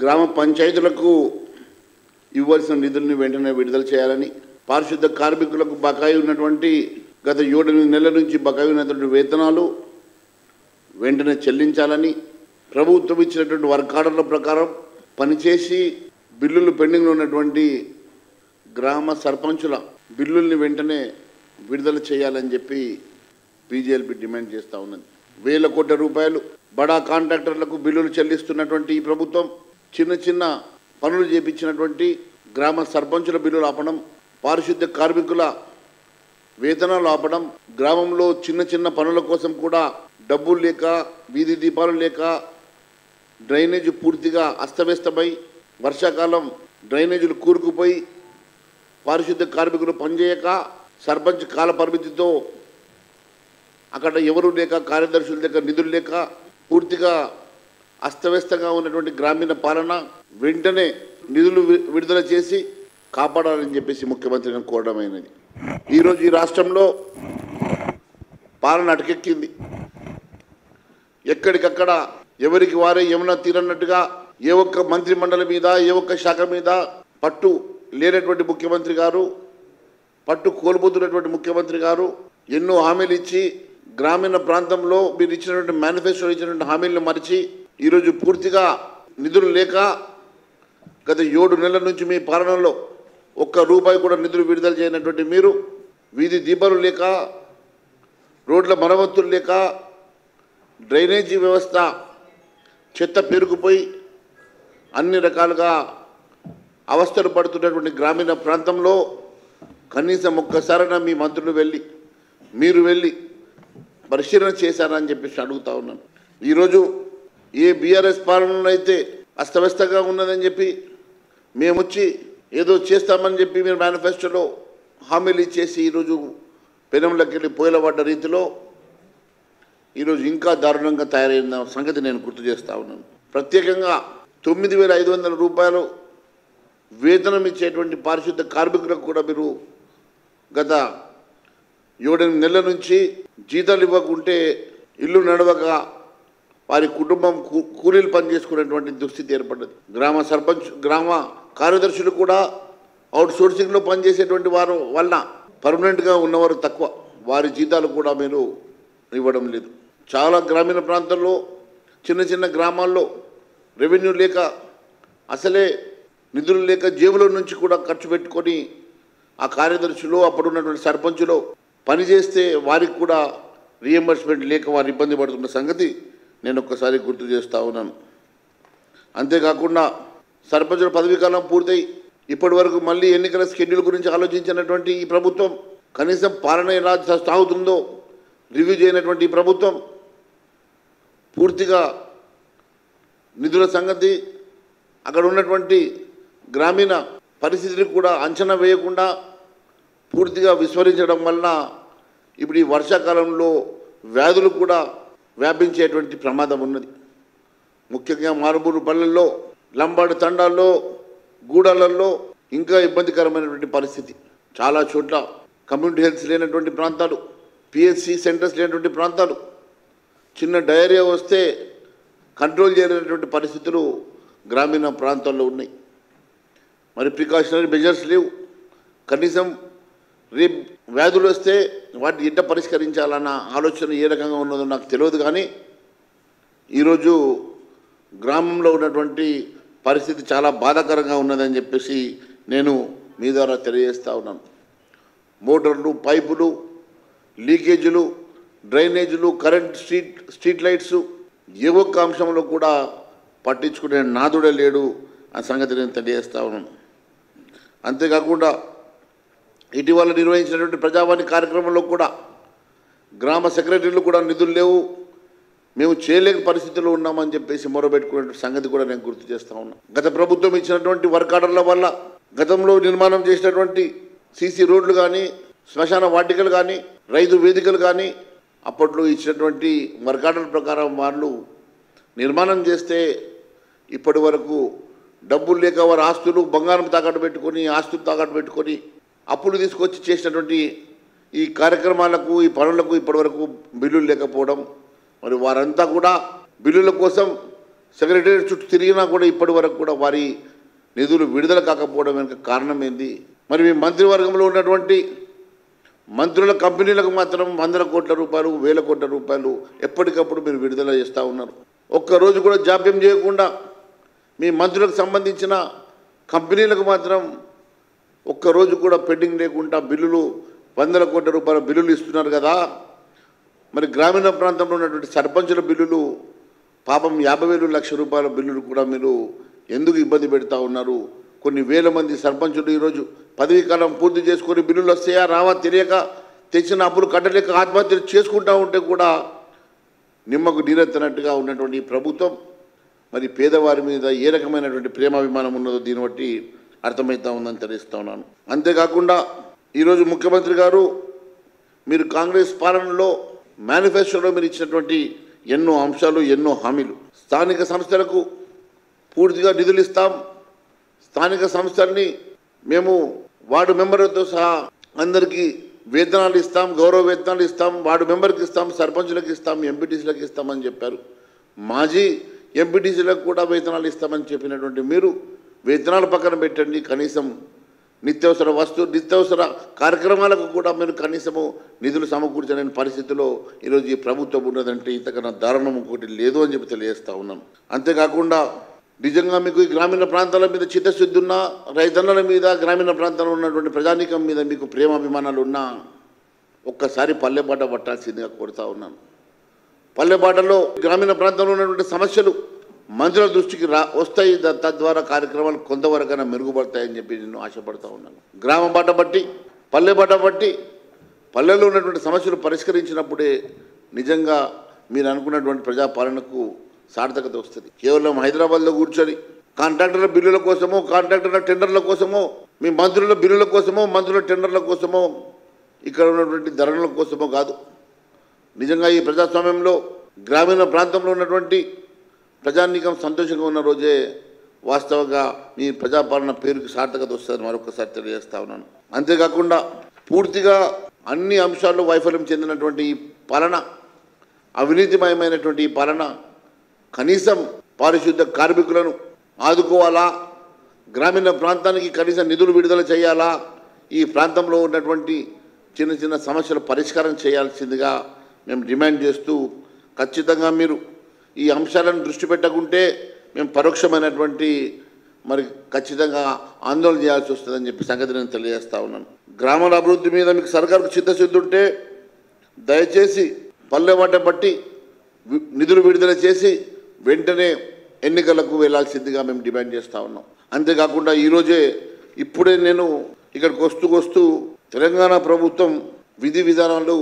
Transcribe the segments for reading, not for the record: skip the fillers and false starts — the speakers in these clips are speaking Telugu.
గ్రామ పంచాయతీలకు ఇవ్వాల్సిన నిధులను వెంటనే విడుదల చేయాలని, పారిశుద్ధ కార్మికులకు బకాయి ఉన్నటువంటి గత 7-8 నెలల నుంచి బకాయి ఉన్నటువంటి వేతనాలు వెంటనే చెల్లించాలని, ప్రభుత్వం ఇచ్చినటువంటి వర్క్ ఆర్డర్ల ప్రకారం పనిచేసి బిల్లులు పెండింగ్లో ఉన్నటువంటి గ్రామ సర్పంచుల బిల్లుల్ని వెంటనే విడుదల చేయాలని చెప్పి బీజేపీ డిమాండ్ చేస్తూ ఉన్నది. వేల కోట్ల రూపాయలు బడా కాంట్రాక్టర్లకు బిల్లులు చెల్లిస్తున్నటువంటి ఈ ప్రభుత్వం చిన్న చిన్న పనులు చేపించినటువంటి గ్రామ సర్పంచుల బిల్లులు ఆపడం, పారిశుద్ధ కార్మికుల వేతనాలు ఆపడం, గ్రామంలో చిన్న చిన్న పనుల కోసం కూడా డబ్బులు లేక, వీధి దీపాలు లేక, డ్రైనేజ్ పూర్తిగా అస్తవ్యస్తమై, వర్షాకాలం డ్రైనేజీలు కూరుకుపోయి పారిశుద్ధ కార్మికులు పనిచేయక, సర్పంచ్ కాల పరిమితితో అక్కడ ఎవరు లేక, కార్యదర్శుల దగ్గర నిధులు లేక పూర్తిగా అస్తవ్యస్తంగా ఉన్నటువంటి గ్రామీణ పాలన వెంటనే నిధులు విడుదల చేసి కాపాడాలని చెప్పేసి ముఖ్యమంత్రి గారిని కోరడమైనది. ఈరోజు ఈ రాష్ట్రంలో పాలన అటకెక్కింది. ఎక్కడికక్కడ ఎవరికి వారే యమునా తీరన్నట్టుగా ఏ ఒక్క మంత్రి మండలి మీద, ఏ ఒక్క శాఖ మీద పట్టు లేనటువంటి ముఖ్యమంత్రి గారు, పట్టు కోల్పోతున్నటువంటి ముఖ్యమంత్రి గారు ఎన్నో హామీలు ఇచ్చి గ్రామీణ ప్రాంతంలో మీరు ఇచ్చినటువంటి మేనిఫెస్టోలో ఇచ్చినటువంటి హామీలను మరిచి ఈరోజు పూర్తిగా నిధులు లేక గత 7 నెలల నుంచి మీ పాలనలో ఒక్క రూపాయి కూడా నిధులు విడుదల చేయనటువంటి మీరు వీధి దీపాలు లేక, రోడ్ల మరమ్మతులు లేక, డ్రైనేజీ వ్యవస్థ చెత్త పేరుకుపోయి అన్ని రకాలుగా అవస్థలు పడుతున్నటువంటి గ్రామీణ ప్రాంతంలో కనీసం ఒక్కసారైనా మీ మంత్రులు మీరు వెళ్ళి పరిశీలన చేశారని చెప్పేసి అడుగుతా ఉన్నాను. ఈరోజు ఏ బీఆర్ఎస్ పాలనలో అయితే అస్తవ్యస్తంగా ఉన్నదని చెప్పి మేము వచ్చి ఏదో చేస్తామని చెప్పి మీరు మేనిఫెస్టోలో హామీలు ఇచ్చేసి ఈరోజు పెనంలోకి వెళ్ళి పోయలబడ్డ రీతిలో ఈరోజు ఇంకా దారుణంగా తయారైన సంగతి నేను గుర్తు చేస్తూ ఉన్నాను. ప్రత్యేకంగా 9,500 రూపాయలు వేతనం ఇచ్చేటువంటి పారిశుద్ధ కార్మికులకు కూడా మీరు గత 7-8 నెలల నుంచి జీతాలు ఇవ్వకుంటే ఇల్లు నడవక వారి కుటుంబం కూలీలు పనిచేసుకునేటువంటి దుస్థితి ఏర్పడ్డది. గ్రామ సర్పంచ్, గ్రామ కార్యదర్శులు కూడా అవుట్సోర్సింగ్లో పనిచేసేటువంటి వారు వల్ల పర్మనెంట్గా ఉన్నవారు తక్కువ, వారి జీతాలు కూడా మీరు ఇవ్వడం లేదు. చాలా గ్రామీణ ప్రాంతాల్లో, చిన్న చిన్న గ్రామాల్లో రెవెన్యూ లేక, అసలే నిధులు లేక జేబుల నుంచి కూడా ఖర్చు పెట్టుకొని ఆ కార్యదర్శులు, అప్పుడు ఉన్నటువంటి సర్పంచులు పనిచేస్తే వారికి కూడా రీఎంబర్స్మెంట్ లేక వారు ఇబ్బంది పడుతున్న సంగతి నేను ఒక్కసారి గుర్తు చేస్తూ ఉన్నాను. అంతేకాకుండా సర్పంచుల పదవీకాలం పూర్తయి ఇప్పటి వరకు మళ్ళీ ఎన్నికల షెడ్యూల్ గురించి ఆలోచించినటువంటి ఈ ప్రభుత్వం, కనీసం పాలన ఎలా సాగుతుందో రివ్యూ చేయనటువంటి ఈ ప్రభుత్వం పూర్తిగా నిధుల సంగతి, అక్కడ ఉన్నటువంటి గ్రామీణ పరిస్థితిని కూడా అంచనా వేయకుండా పూర్తిగా విస్మరించడం వలన ఇప్పుడు ఈ వర్షాకాలంలో వ్యాధులు కూడా వ్యాపించేటువంటి ప్రమాదం ఉన్నది. ముఖ్యంగా మారుమూల పల్లెల్లో, లంబాడి తండాల్లో, గూడాలలో ఇంకా ఇబ్బందికరమైనటువంటి పరిస్థితి. చాలా చోట్ల కమ్యూనిటీ హెల్త్ లేనటువంటి ప్రాంతాలు, పిహెచ్సి సెంటర్స్ లేనటువంటి ప్రాంతాలు, చిన్న డయేరియా వస్తే కంట్రోల్ చేయలేనటువంటి పరిస్థితులు గ్రామీణ ప్రాంతాల్లో ఉన్నాయి. మరి ప్రికాషనరీ మెజర్స్ లేవు. కనీసం రేపు వ్యాధులు వస్తే వాటిని ఎట్లా పరిష్కరించాలన్న ఆలోచన ఏ రకంగా ఉన్నదో నాకు తెలియదు. కానీ ఈరోజు గ్రామంలో ఉన్నటువంటి పరిస్థితి చాలా బాధాకరంగా ఉన్నదని చెప్పేసి నేను మీ ద్వారా తెలియజేస్తూ ఉన్నాను. మోటార్లు, పైపులు, లీకేజీలు, డ్రైనేజీలు, కరెంట్, స్ట్రీట్ లైట్స్ ఏ ఒక్క అంశంలో కూడా పట్టించుకునే నాదుడే లేడు ఆ సంగతి నేను తెలియజేస్తూ ఉన్నాను. అంతేకాకుండా ఇటీవల నిర్వహించినటువంటి ప్రజావాణి కార్యక్రమంలో కూడా గ్రామ సెక్రటరీలు కూడా నిధులు లేవు, మేము చేయలేని పరిస్థితుల్లో ఉన్నామని చెప్పేసి మొరబెట్టుకునే సంగతి కూడా నేను గుర్తు చేస్తూ ఉన్నాను. గత ప్రభుత్వం ఇచ్చినటువంటి వర్క్ ఆర్డర్ల వల్ల గతంలో నిర్మాణం చేసినటువంటి సీసీ రోడ్లు కానీ, శ్మశాన వాటికలు కానీ, రైతు వేదికలు కానీ అప్పట్లో ఇచ్చినటువంటి వర్క్ ఆర్డర్ ప్రకారం వాళ్ళు నిర్మాణం చేస్తే ఇప్పటి వరకు డబ్బులు లేక వారి ఆస్తులు, బంగారం తాకట్టు పెట్టుకొని, ఆస్తులు తాకట్టు పెట్టుకొని అప్పులు తీసుకొచ్చి చేసినటువంటి ఈ కార్యక్రమాలకు, ఈ పనులకు ఇప్పటివరకు బిల్లులు లేకపోవడం, మరి వారంతా కూడా బిల్లుల కోసం సెక్రటేరియట్ చుట్టూ తిరిగినా కూడా ఇప్పటి వరకు కూడా వారి నిధులు విడుదల కాకపోవడం వెనుక కారణం ఏంది? మరి మీ మంత్రివర్గంలో ఉన్నటువంటి మంత్రుల కంపెనీలకు మాత్రం వందల కోట్ల రూపాయలు, వేల కోట్ల రూపాయలు ఎప్పటికప్పుడు మీరు విడుదల చేస్తూ ఉన్నారు. ఒక్కరోజు కూడా జాప్యం చేయకుండా మీ మంత్రులకు సంబంధించిన కంపెనీలకు మాత్రం ఒక్కరోజు కూడా పెండింగ్ లేకుండా బిల్లులు, వందల కోట్ల రూపాయల బిల్లులు ఇస్తున్నారు కదా. మరి గ్రామీణ ప్రాంతంలో ఉన్నటువంటి సర్పంచుల బిల్లులు పాపం 50,000 లక్షల రూపాయల బిల్లులు కూడా మీరు ఎందుకు ఇబ్బంది పెడతా ఉన్నారు? కొన్ని వేల మంది సర్పంచులు ఈరోజు పదవీ కాలం పూర్తి చేసుకొని బిల్లులు వస్తాయా రావా తెలియక తెచ్చిన అప్పులు కట్టలేక ఆత్మహత్యలు చేసుకుంటూ ఉంటే కూడా నిమ్మకు నీరెత్తనట్టుగా ఉన్నటువంటి ఈ ప్రభుత్వం మరి పేదవారి మీద ఏ రకమైనటువంటి ప్రేమాభిమానం ఉన్నదో దీన్ని బట్టి అర్థమవుతా ఉందని తెలుస్తా ఉన్నాను. అంతేకాకుండా ఈరోజు ముఖ్యమంత్రి గారు మీరు కాంగ్రెస్ పాలనలో మేనిఫెస్టోలో మీరు ఇచ్చినటువంటి ఎన్నో అంశాలు, ఎన్నో హామీలు, స్థానిక సంస్థలకు పూర్తిగా నిధులు ఇస్తాం, స్థానిక సంస్థల్ని మేము వార్డు మెంబర్లతో సహా అందరికీ వేతనాలు ఇస్తాం, గౌరవ వేతనాలు ఇస్తాం, వార్డు మెంబర్కి ఇస్తాం, సర్పంచులకు ఇస్తాం, ఎంపీటీసీలకు ఇస్తామని చెప్పారు. మాజీ ఎంపీటీసీలకు కూడా వేతనాలు ఇస్తామని చెప్పినటువంటి మీరు వేతనాలు పక్కన పెట్టండి, కనీసం నిత్యావసర కార్యక్రమాలకు కూడా మీరు కనీసము నిధులు సమకూర్చలేని పరిస్థితిలో ఈరోజు ఈ ప్రభుత్వం ఉన్నదంటే ఇంతకన్నా దారుణం ఇంకోటి లేదు అని చెప్పి తెలియజేస్తూ ఉన్నాను. అంతేకాకుండా నిజంగా మీకు ఈ గ్రామీణ ప్రాంతాల మీద చిత్తశుద్ధి ఉన్న రైతన్నల మీద, గ్రామీణ ప్రాంతంలో ఉన్నటువంటి ప్రజానీకం మీద మీకు ప్రేమాభిమానాలు ఉన్నా ఒక్కసారి పల్లెబాట పట్టాల్సిందిగా కోరుతా ఉన్నాను. పల్లెబాటలో గ్రామీణ ప్రాంతంలో ఉన్నటువంటి సమస్యలు మంత్రుల దృష్టికి వస్తాయి, తద్వారా కార్యక్రమాలు కొంతవరకైనా మెరుగుపడతాయని చెప్పి నేను ఆశపడతా ఉన్నాను. గ్రామ బాట బట్టి, పల్లె బాట బట్టి పల్లెల్లో ఉన్నటువంటి సమస్యలు పరిష్కరించినప్పుడే నిజంగా మీరు అనుకున్నటువంటి ప్రజాపాలనకు సార్థకత వస్తుంది. కేవలం హైదరాబాద్లో కూర్చొని కాంట్రాక్టర్ల బిల్లుల కోసమో, కాంట్రాక్టర్ల టెండర్ల కోసమో, మీ మంత్రుల బిల్లుల కోసమో, మంత్రుల టెండర్ల కోసమో, ఇక్కడ ఉన్నటువంటి ధరల కోసమో కాదు. నిజంగా ఈ ప్రజాస్వామ్యంలో గ్రామీణ ప్రాంతంలో ఉన్నటువంటి ప్రజానీకం సంతోషంగా ఉన్న రోజే వాస్తవంగా మీ ప్రజాపాలన పేరుకి సార్థకత వస్తుందని మరొకసారి తెలియజేస్తా ఉన్నాను. అంతేకాకుండా పూర్తిగా అన్ని అంశాల్లో వైఫల్యం చెందినటువంటి ఈ పాలన, అవినీతిమయమైనటువంటి ఈ పాలన, కనీసం పారిశుద్ధ కార్మికులను ఆదుకోవాలా, గ్రామీణ ప్రాంతానికి కనీసం నిధులు విడుదల చేయాలా, ఈ ప్రాంతంలో ఉన్నటువంటి చిన్న చిన్న సమస్యల పరిష్కారం చేయాల్సిందిగా మేము డిమాండ్ చేస్తూ, ఖచ్చితంగా మీరు ఈ అంశాలను దృష్టి పెట్టకుంటే మేము పరోక్షమైనటువంటి మరి ఖచ్చితంగా ఆందోళన చేయాల్సి వస్తుందని చెప్పి సంగతి నేను తెలియజేస్తా ఉన్నాను. గ్రామాల అభివృద్ధి మీద మీకు సర్కారుకు చిత్తశుద్ధి ఉంటే దయచేసి పల్లెబాట బట్టి నిధులు విడుదల చేసి వెంటనే ఎన్నికలకు వెళ్లాల్సిందిగా మేము డిమాండ్ చేస్తూ ఉన్నాం. అంతేకాకుండా ఈరోజే ఇప్పుడే నేను ఇక్కడికి వస్తూ తెలంగాణ ప్రభుత్వం విధి విధానాలు,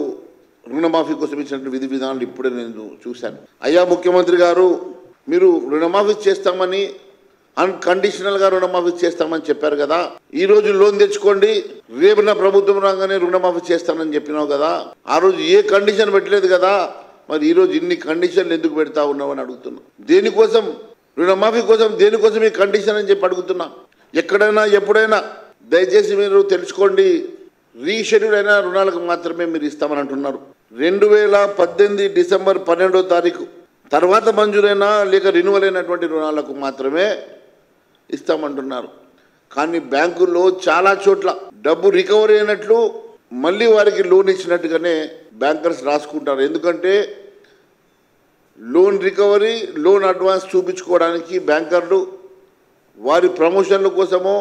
రుణమాఫీ కోసం ఇచ్చినటువంటి విధి విధానాలు ఇప్పుడే నేను చూశాను. అయ్యా ముఖ్యమంత్రి గారు, మీరు రుణమాఫీ చేస్తామని, అన్కండిషనల్గా రుణమాఫీ చేస్తామని చెప్పారు కదా. ఈరోజు లోన్ తెచ్చుకోండి, రేపు నా ప్రభుత్వం రాగానే రుణమాఫీ చేస్తానని చెప్పినావు కదా. ఆ రోజు ఏ కండిషన్ పెట్టలేదు కదా. మరి ఈరోజు ఇన్ని కండిషన్లు ఎందుకు పెడతా ఉన్నావు అని అడుగుతున్నా. దేనికోసం రుణమాఫీ కోసం, దేనికోసం ఈ కండిషన్ అని చెప్పి అడుగుతున్నా. ఎక్కడైనా ఎప్పుడైనా దయచేసి మీరు తెలుసుకోండి, రీషెడ్యూల్ అయిన రుణాలకు మాత్రమే మీరు ఇస్తామని అంటున్నారు. 2018 డిసెంబర్ 12వ తారీఖు తర్వాత మంజూరైన లేక రెన్యువల్ అయినటువంటి రుణాలకు మాత్రమే ఇస్తామంటున్నారు. కానీ బ్యాంకుల్లో చాలా చోట్ల డబ్బు రికవరీ అయినట్లు మళ్ళీ వారికి లోన్ ఇచ్చినట్టుగానే బ్యాంకర్స్ రాసుకుంటారు. ఎందుకంటే లోన్ రికవరీ, లోన్ అడ్వాన్స్ చూపించుకోవడానికి బ్యాంకర్లు వారి ప్రమోషన్ల కోసమో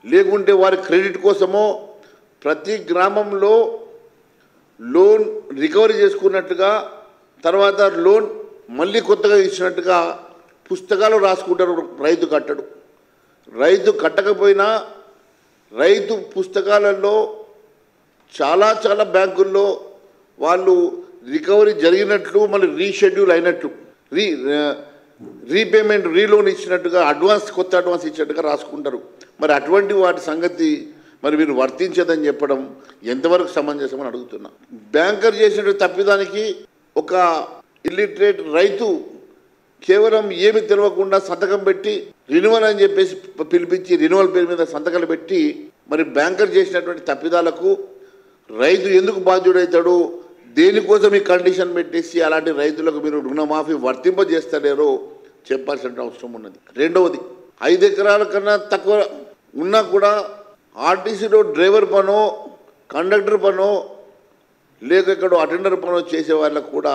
లేకుంటే వారి క్రెడిట్ కోసమో ప్రతి గ్రామంలో లోన్ రికవరీ చేసుకున్నట్టుగా, తర్వాత లోన్ మళ్ళీ కొత్తగా ఇచ్చినట్టుగా పుస్తకాలు రాసుకుంటారు. రైతు కట్టడు. రైతు కట్టకపోయినా రైతు పుస్తకాలలో చాలా బ్యాంకుల్లో వాళ్ళు రికవరీ జరిగినట్లు, మళ్ళీ రీషెడ్యూల్ అయినట్టు, రీపేమెంట్, రీలోన్ ఇచ్చినట్టుగా, కొత్త అడ్వాన్స్ ఇచ్చినట్టుగా రాసుకుంటారు. మరి అటువంటి వాటి సంగతి మరి మీరు వర్తించదని చెప్పడం ఎంతవరకు సమంజసమని అడుగుతున్నా. బ్యాంకర్ చేసిన తప్పిదానికి ఒక ఇల్లిటరేట్ రైతు కేవలం ఏమి తెలియకుండా సంతకం పెట్టి రెన్యువల్ అని చెప్పేసి పిలిపించి రెన్యువల్ పేరు మీద సంతకాలు పెట్టి, మరి బ్యాంకర్ చేసినటువంటి తప్పిదాలకు రైతు ఎందుకు బాధ్యుడవుతాడు, దేనికోసం ఈ కండిషన్ పెట్టేసి అలాంటి రైతులకు మీరు రుణమాఫీ వర్తింపజేస్తలేరో చెప్పాల్సిన అవసరం ఉన్నది. రెండవది, 5 ఎకరాల కన్నా తక్కువ ఉన్నా కూడా ఆర్టీసీలో డ్రైవర్ పనో కండక్టర్ పనో లేక ఎక్కడో అటెండర్ పనో చేసే వాళ్ళకు కూడా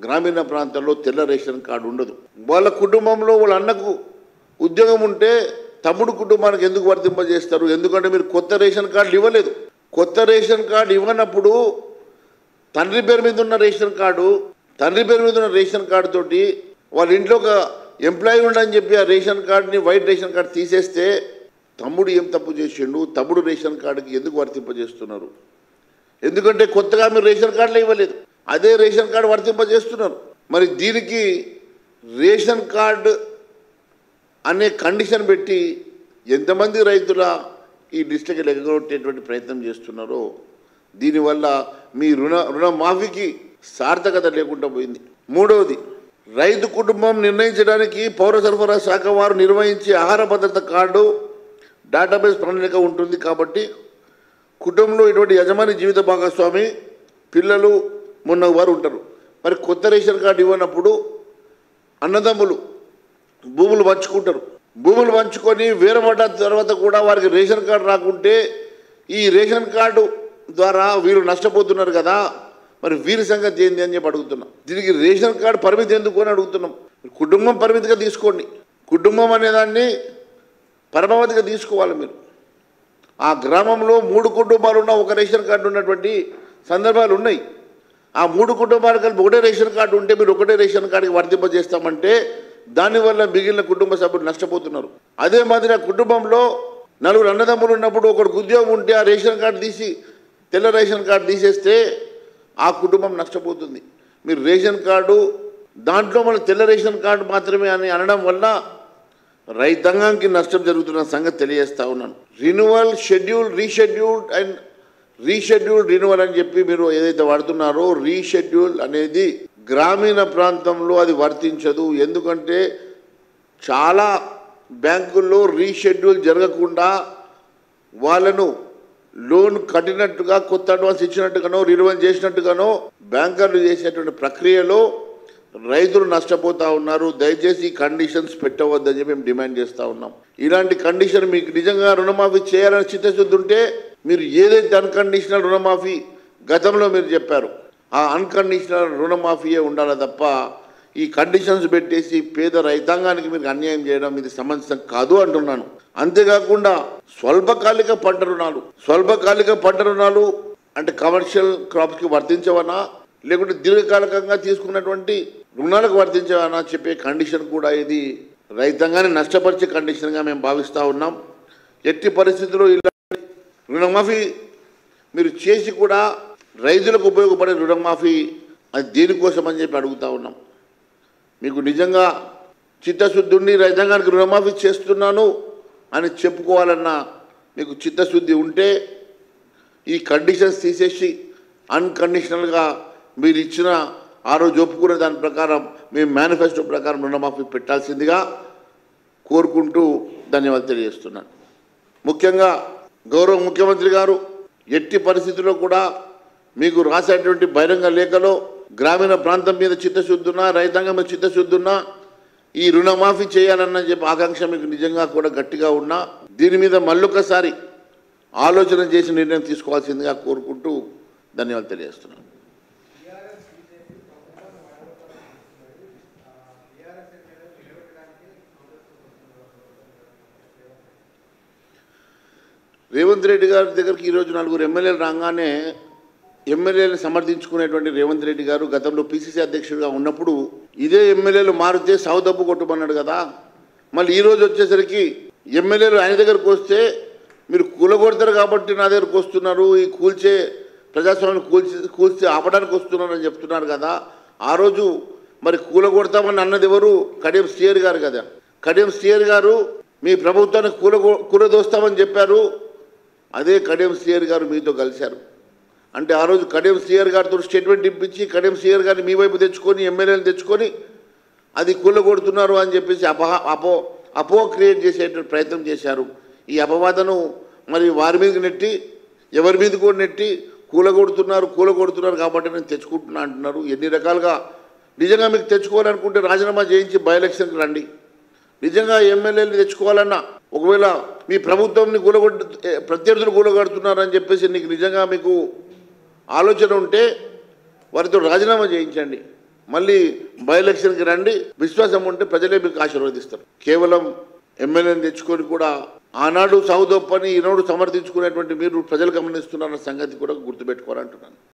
గ్రామీణ ప్రాంతాల్లో తెల్ల రేషన్ కార్డు ఉండదు. వాళ్ళ కుటుంబంలో వాళ్ళ అన్నకు ఉద్యోగం ఉంటే తమ్ముడు కుటుంబానికి ఎందుకు వర్తింపజేస్తారు? ఎందుకంటే మీరు కొత్త రేషన్ కార్డులు ఇవ్వలేదు. కొత్త రేషన్ కార్డు ఇవ్వనప్పుడు తండ్రి పేరు మీద ఉన్న రేషన్ కార్డు తోటి వాళ్ళ ఇంట్లో ఒక ఎంప్లాయీ ఉండని చెప్పి ఆ రేషన్ కార్డుని వైట్ రేషన్ కార్డు తీసేస్తే తమ్ముడు ఏం తప్పు చేసిండు? తమ్ముడు రేషన్ కార్డుకి ఎందుకు వర్తింపజేస్తున్నారు? ఎందుకంటే కొత్తగా మీరు రేషన్ కార్డులు ఇవ్వలేదు, అదే రేషన్ కార్డు వర్తింపజేస్తున్నారు. మరి దీనికి రేషన్ కార్డు అనే కండిషన్ పెట్టి ఎంతమంది రైతుల ఈ డిస్ట్రిక్ట్ ఎగగొట్టేటువంటి ప్రయత్నం చేస్తున్నారో దీనివల్ల మీ రుణమాఫీకి సార్థకత లేకుండా పోయింది. మూడవది, రైతు కుటుంబం నిర్ణయించడానికి పౌర సరఫరా శాఖ వారు నిర్వహించే ఆహార భద్రత కార్డు డేటాబేస్ ప్రణాళిక ఉంటుంది. కాబట్టి కుటుంబంలో ఇటువంటి యజమాని జీవిత భాగస్వామి పిల్లలు మొన్న వారు ఉంటారు. మరి కొత్త రేషన్ కార్డు ఇవ్వనప్పుడు అన్నదమ్ములు భూములు పంచుకుంటారు. భూములు పంచుకొని వేరబడ్డ తర్వాత కూడా వారికి రేషన్ కార్డు రాకుంటే ఈ రేషన్ కార్డు ద్వారా వీరు నష్టపోతున్నారు కదా, మరి వీరి సంగతి ఏంది అని చెప్పి అడుగుతున్నాం. దీనికి రేషన్ కార్డు పరిమితి ఎందుకు అని అడుగుతున్నాం. కుటుంబం పరిమితిగా తీసుకోండి. కుటుంబం అనేదాన్ని పరమావధిగా తీసుకోవాలి మీరు. ఆ గ్రామంలో 3 కుటుంబాలు ఉన్న ఒక రేషన్ కార్డు ఉన్నటువంటి సందర్భాలు ఉన్నాయి. ఆ 3 కుటుంబాలు కలిపి ఒకటే రేషన్ కార్డు ఉంటే మీరు ఒకటే రేషన్ కార్డుకి వర్తింపజేస్తామంటే దానివల్ల మిగిలిన కుటుంబ సభ్యులు నష్టపోతున్నారు. అదే మాదిరి కుటుంబంలో 4 అన్నదమ్ములు ఉన్నప్పుడు ఒకరికి ఉద్యోగం ఉంటే ఆ రేషన్ కార్డు తీసి తెల్ల రేషన్ కార్డు తీసేస్తే ఆ కుటుంబం నష్టపోతుంది. మీరు రేషన్ కార్డు దాంట్లో మన తెల్ల రేషన్ కార్డు మాత్రమే అని అనడం వల్ల రైతాంగానికి నష్టం జరుగుతున్న సంగతి తెలియజేస్తా ఉన్నాను. రిన్యువల్ రీషెడ్యూల్డ్ రిన్యువల్ అని చెప్పి మీరు ఏదైతే వాడుతున్నారో రీషెడ్యూల్ అనేది గ్రామీణ ప్రాంతంలో అది వర్తించదు. ఎందుకంటే చాలా బ్యాంకుల్లో రీషెడ్యూల్ జరగకుండా వాళ్ళను లోన్ కట్టినట్టుగా కొత్త అడ్వాన్స్ ఇచ్చినట్టుగానో రిన్యువల్ చేసినట్టుగానో బ్యాంకర్లు చేసేటువంటి ప్రక్రియలో రైతులు నష్టపోతూ ఉన్నారు. దయచేసి కండిషన్స్ పెట్టవద్దని చెప్పి మేము డిమాండ్ చేస్తూ ఉన్నాం. ఇలాంటి కండిషన్ మీకు నిజంగా రుణమాఫీ చేయాలని చిత్తశుద్ధి ఉంటే మీరు ఏదైతే అన్కండిషనల్ రుణమాఫీ గతంలో మీరు చెప్పారు ఆ అన్కండిషనల్ రుణమాఫీయే ఉండాలి తప్ప ఈ కండిషన్స్ పెట్టేసి పేద రైతాంగానికి మీరు అన్యాయం చేయడం ఇది సమంజసం కాదు అంటున్నాను. అంతేకాకుండా స్వల్పకాలిక పంట రుణాలు అంటే కమర్షియల్ క్రాప్స్కి వర్తించవనా లేకుంటే దీర్ఘకాలికంగా తీసుకున్నటువంటి రుణాలకు వర్తించవనా చెప్పే కండిషన్ కూడా ఇది రైతాంగాన్ని నష్టపరిచే కండిషన్గా మేము భావిస్తూ ఉన్నాం. ఎట్టి పరిస్థితుల్లో ఇలాంటి రుణమాఫీ మీరు చేసి కూడా రైతులకు ఉపయోగపడే రుణమాఫీ అది దేనికోసం అని చెప్పి అడుగుతూ ఉన్నాం. మీకు నిజంగా చిత్తశుద్ధి ఉండి రైతాంగానికి రుణమాఫీ చేస్తున్నాను అని చెప్పుకోవాలన్న మీకు చిత్తశుద్ధి ఉంటే ఈ కండిషన్స్ తీసేసి అన్కండిషనల్గా మీరు ఇచ్చిన ఆ రోజు ఒప్పుకునే దాని ప్రకారం మేము మేనిఫెస్టో ప్రకారం రుణమాఫీ పెట్టాల్సిందిగా కోరుకుంటూ ధన్యవాదాలు తెలియజేస్తున్నాను. ముఖ్యంగా గౌరవ ముఖ్యమంత్రి గారు ఎట్టి పరిస్థితుల్లో కూడా మీకు రాసేటువంటి బహిరంగ లేఖలో గ్రామీణ ప్రాంతం మీద చిత్తశుద్ధి ఉన్నా రైతాంగం మీద చిత్తశుద్ధి ఉన్నా ఈ రుణమాఫీ చేయాలన్న చెప్పి ఆకాంక్ష మీకు నిజంగా కూడా గట్టిగా ఉన్నా దీని మీద మళ్ళొకసారి ఆలోచన చేసి నిర్ణయం తీసుకోవాల్సిందిగా కోరుకుంటూ ధన్యవాదాలు తెలియజేస్తున్నాను. రేవంత్ రెడ్డి గారి దగ్గరికి ఈరోజు 4 ఎమ్మెల్యేలు రాగానే ఎమ్మెల్యేలను సమర్థించుకునేటువంటి రేవంత్ రెడ్డి గారు గతంలో పిసిసి అధ్యక్షుడిగా ఉన్నప్పుడు ఇదే ఎమ్మెల్యేలు మారితే సౌదబ్బు కొట్టమన్నాడు కదా. మళ్ళీ ఈరోజు వచ్చేసరికి ఎమ్మెల్యేలు ఆయన దగ్గరకు వస్తే మీరు కూలగొడతారు కాబట్టి నా దగ్గరకు వస్తున్నారు, ఈ ప్రజాస్వామ్యాన్ని కూల్చి ఆపడానికి వస్తున్నారు అని చెప్తున్నారు కదా. ఆ రోజు మరి కూలగొడతామని అన్నది ఎవరు? కడియం శ్రీహరి గారు కదా. కడియం శ్రీహరి గారు మీ ప్రభుత్వాన్ని కూలదోస్తామని చెప్పారు. అదే కడియం శ్రీహరి గారు మీతో కలిశారు. అంటే ఆ రోజు కడియం శ్రీహరి గారితో స్టేట్మెంట్ ఇప్పించి కడియం శ్రీహరి గారిని మీ వైపు తెచ్చుకొని ఎమ్మెల్యేలు తెచ్చుకొని అది కూలగొడుతున్నారు అని చెప్పేసి అపో క్రియేట్ చేసేటువంటి ప్రయత్నం చేశారు. ఈ అపవాదను మరి వారి మీదకి నెట్టి ఎవరి మీద కూడా నెట్టి కూలగొడుతున్నారు కాబట్టి నేను తెచ్చుకుంటున్నా అంటున్నారు. ఎన్ని రకాలుగా నిజంగా మీకు తెచ్చుకోవాలనుకుంటే రాజీనామా చేయించి బై ఎలక్షన్కి రండి. నిజంగా ఎమ్మెల్యేలు తెచ్చుకోవాలన్నా, ఒకవేళ మీ ప్రభుత్వంని ప్రత్యర్థులు కూలగొడుతున్నారని చెప్పేసి నీకు నిజంగా మీకు ఆలోచన ఉంటే వారితో రాజీనామా చేయించండి. మళ్ళీ బై ఎలక్షన్కి రండి. విశ్వాసం ఉంటే ప్రజలే మీకు ఆశీర్వదిస్తారు. కేవలం ఎమ్మెల్యేని తెచ్చుకొని కూడా ఆనాడు సాగుదొప్పని ఈనాడు సమర్థించుకునేటువంటి మీరు ప్రజలు గమనిస్తున్నారన్న సంగతి కూడా గుర్తుపెట్టుకోవాలంటున్నాను.